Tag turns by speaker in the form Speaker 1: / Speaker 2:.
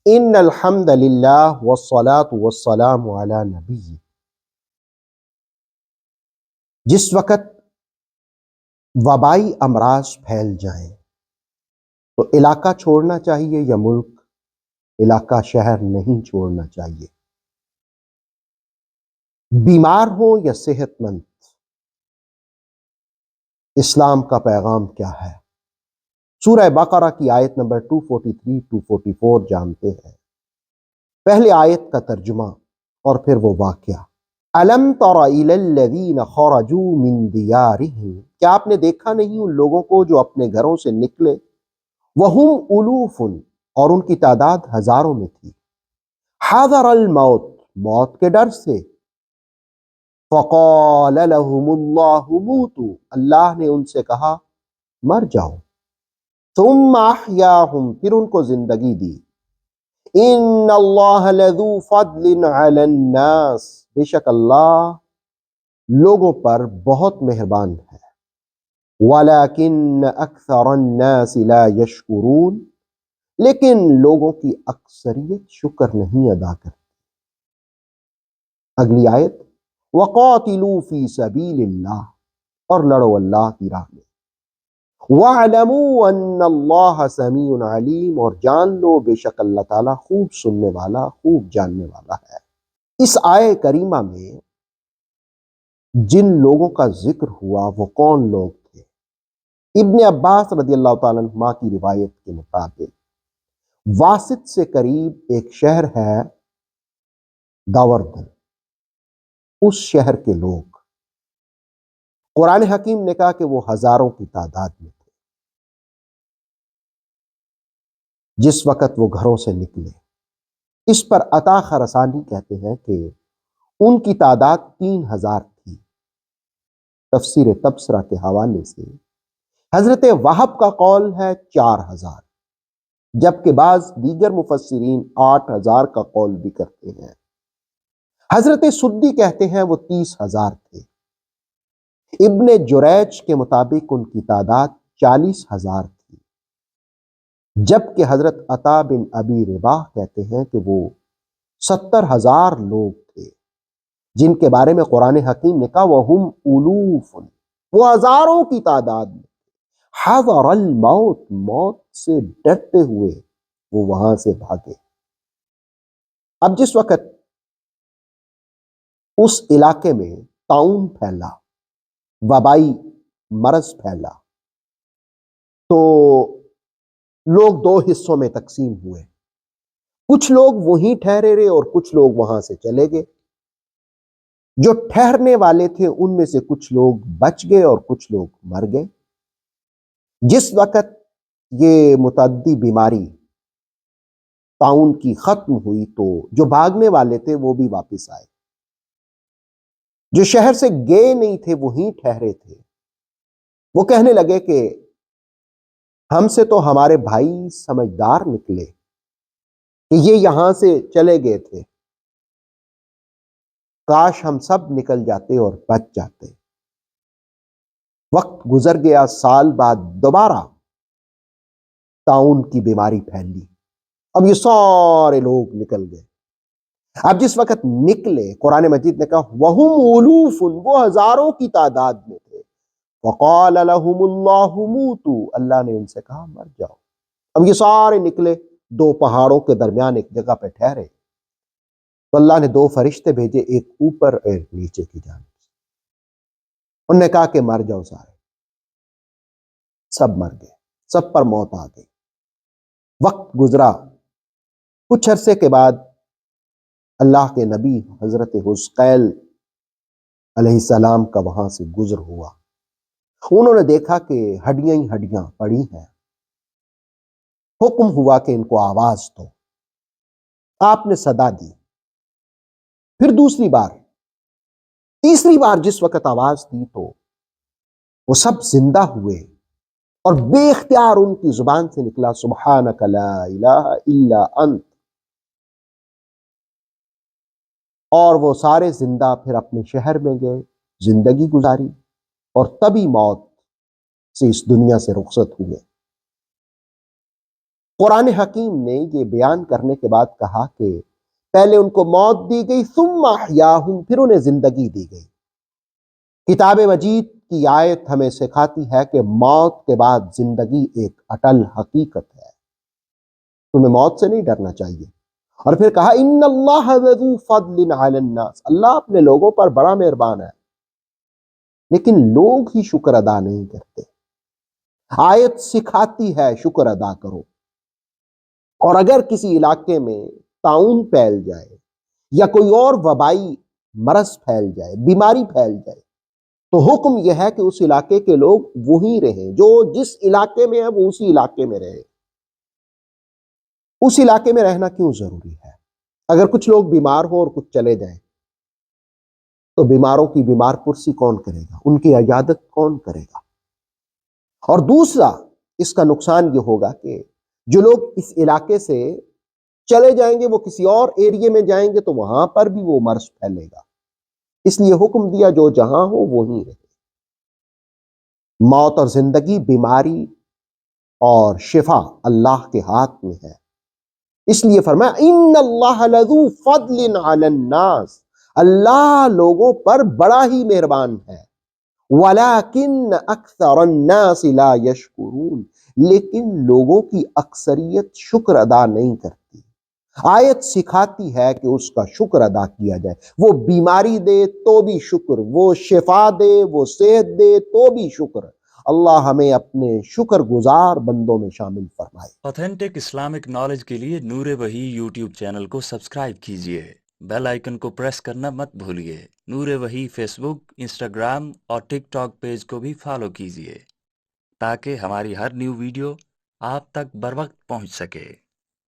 Speaker 1: ان الحمد للہ والصلاۃ والسلام علی نبی. جس وقت وبائی امراض پھیل جائیں تو علاقہ چھوڑنا چاہیے یا ملک؟ علاقہ شہر نہیں چھوڑنا چاہیے. بیمار ہوں یا صحت مند، اسلام کا پیغام کیا ہے؟ سورہ بقرہ کی آیت نمبر 243-244 جانتے ہیں. پہلے آیت کا ترجمہ اور پھر وہ واقعہ. الم تر الی الذین خرجوا من دیارہم، کیا آپ نے دیکھا نہیں ان لوگوں کو جو اپنے گھروں سے نکلے، وہم الوف، اور ان کی تعداد ہزاروں میں تھی، حذر الموت، موت کے ڈر سے، فقال لهم اللہ موتوا، اللہ نے ان سے کہا مر جاؤ، ثم احیاہم، پھر ان کو زندگی دی. ان اللہ لذو فضل علی الناس، بے شک اللہ لوگوں پر بہت مہربان ہے. ولیکن اکثر الناس لا یشکرون، لیکن لوگوں کی اکثریت شکر نہیں ادا کرتی. اگلی آیت، وقاتلوا فی سبیل اللہ، اور لڑو اللہ کی راہ میں. وَاعْلَمُوا أَنَّ اللَّهَ سَمِيعٌ عَلِيمٌ، اور جان لو بے شک اللہ تعالیٰ خوب سننے والا، خوب جاننے والا ہے. اس آیہ کریمہ میں جن لوگوں کا ذکر ہوا وہ کون لوگ تھے؟ ابن عباس رضی اللہ تعالیٰ عنہما کی روایت کے مطابق واسط سے قریب ایک شہر ہے داوردن، اس شہر کے لوگ، قرآن حکیم نے کہا کہ وہ ہزاروں کی تعداد میں تھے. جس وقت وہ گھروں سے نکلے، اس پر عطا خراسانی کہتے ہیں کہ ان کی تعداد 3000 تھی. تفسیر تبصرہ کے حوالے سے حضرت وہب کا قول ہے 4000، جبکہ بعض دیگر مفسرین 8000 کا قول بھی کرتے ہیں. حضرت سدی کہتے ہیں وہ 30,000 تھے. ابن جریج کے مطابق ان کی تعداد 40,000 تھی، جبکہ حضرت عطا بن ابی رباح کہتے ہیں کہ وہ 70,000 لوگ تھے، جن کے بارے میں قرآن حکیم نے کہا وَهُمْ أُلُوفٌ، وہ ہزاروں کی تعداد میں. حذر الموت، موت سے ڈرتے ہوئے وہ وہاں سے بھاگے. اب جس وقت اس علاقے میں طاعون پھیلا، وبائی مرض پھیلا، تو لوگ دو حصوں میں تقسیم ہوئے. کچھ لوگ وہیں ٹھہرے رہے اور کچھ لوگ وہاں سے چلے گئے. جو ٹھہرنے والے تھے ان میں سے کچھ لوگ بچ گئے اور کچھ لوگ مر گئے. جس وقت یہ متعدی بیماری طاعون کی ختم ہوئی تو جو بھاگنے والے تھے وہ بھی واپس آئے. جو شہر سے گئے نہیں تھے وہیں ٹھہرے تھے، وہ کہنے لگے کہ ہم سے تو ہمارے بھائی سمجھدار نکلے کہ یہ یہاں سے چلے گئے تھے، کاش ہم سب نکل جاتے اور بچ جاتے. وقت گزر گیا، سال بعد دوبارہ طاعون کی بیماری پھیلی. اب یہ سارے لوگ نکل گئے. اب جس وقت نکلے، قرآن مجید نے کہا وَهُمْ أُلُوفٌ، وہ ہزاروں کی تعداد میں تھے. وَقَالَ لَهُمُ اللَّهُ مُوتُوا، اللہ نے ان سے کہا مر جاؤ. اب یہ سارے نکلے، دو پہاڑوں کے درمیان ایک جگہ پہ ٹھہرے، تو اللہ نے دو فرشتے بھیجے، ایک اوپر ایک نیچے کی جانب. انہوں نے کہا کہ مر جاؤ سارے. سب مر گئے، سب پر موت آ گئی. وقت گزرا، کچھ عرصے کے بعد اللہ کے نبی حضرت حزقیل علیہ السلام کا وہاں سے گزر ہوا. انہوں نے دیکھا کہ ہڈیاں ہی ہڈیاں پڑی ہیں. حکم ہوا کہ ان کو آواز دو. آپ نے صدا دی. پھر دوسری بار، تیسری بار جس وقت آواز دی تو وہ سب زندہ ہوئے، اور بے اختیار ان کی زبان سے نکلا سبحانک لا الہ الا انت. اور وہ سارے زندہ پھر اپنے شہر میں گئے، زندگی گزاری، اور تبھی موت سے اس دنیا سے رخصت ہوئے. قرآن حکیم نے یہ بیان کرنے کے بعد کہا کہ پہلے ان کو موت دی گئی ثم احیاہم، پھر انہیں زندگی دی گئی۔ کتاب مجید کی آیت ہمیں سکھاتی ہے کہ موت کے بعد زندگی ایک اٹل حقیقت ہے، تمہیں موت سے نہیں ڈرنا چاہیے۔ اور پھر کہا ان اللہ ذو فضل علی الناس، اللہ اپنے لوگوں پر بڑا مہربان ہے، لیکن لوگ ہی شکر ادا نہیں کرتے۔ آیت سکھاتی ہے شکر ادا کرو، اور اگر کسی علاقے میں طاعون پھیل جائے یا کوئی اور وبائی مرض پھیل جائے، بیماری پھیل جائے، تو حکم یہ ہے کہ اس علاقے کے لوگ وہیں رہیں، جو جس علاقے میں ہے وہ اسی علاقے میں رہے۔ اس علاقے میں رہنا کیوں ضروری ہے؟ اگر کچھ لوگ بیمار ہوں اور کچھ چلے جائیں تو بیماروں کی بیمار پرسی کون کرے گا؟ ان کی عیادت کون کرے گا؟ اور دوسرا اس کا نقصان یہ ہوگا کہ جو لوگ اس علاقے سے چلے جائیں گے وہ کسی اور ایریے میں جائیں گے تو وہاں پر بھی وہ مرض پھیلے گا۔ اس لیے حکم دیا جو جہاں ہو وہیں رہے۔ موت اور زندگی، بیماری اور شفا اللہ کے ہاتھ میں ہے، اس لیے فرمایا ان اللہ لذو فضل علی الناس، اللہ لوگوں پر بڑا ہی مہربان ہے، ولیکن اکثر الناس لا یشکرون، لیکن لوگوں کی اکثریت شکر ادا نہیں کرتی۔ آیت سکھاتی ہے کہ اس کا شکر ادا کیا جائے، وہ بیماری دے تو بھی شکر، وہ شفا دے، وہ صحت دے تو بھی شکر۔ اللہ ہمیں اپنے شکر گزار بندوں میں شامل فرمائے۔
Speaker 2: آتھینٹک اسلامک نالج کے لیے نور وحی یوٹیوب چینل کو سبسکرائب کیجیے، بیل آئیکن کو پریس کرنا مت بھولیے۔ نور وحی فیس بک، انسٹاگرام اور ٹک ٹاک پیج کو بھی فالو کیجیے تاکہ ہماری ہر نیو ویڈیو آپ تک بر وقت پہنچ سکے۔